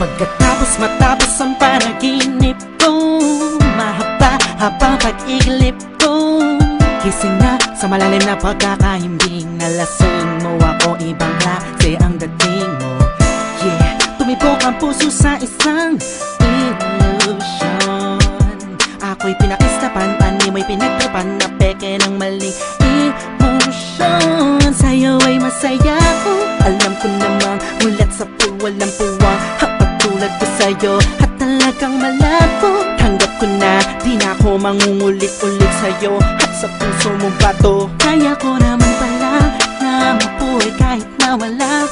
Pagkatapos matapos ang panaginip ko, mahaba-habang pag-iglip ko, gising na sa malalim na pagkakahimbing. Nalasing mo ako, ibang klase ang dating mo. Yeah, tumibok ang puso sa isang illusion. Ako'y pinakistapan, animoy pinagtripan, na peke ng maling emotion. Sa'yo ay masaya ko, alam ko namang mulat sa pool walang puwang katulad ko sa'yo, at talagang malabo. Tanggap ko na, di na ako mangungulit-ulit sa'yo, at sa puso mo ba to? Kaya ko naman pala na mabuhay kahit na wala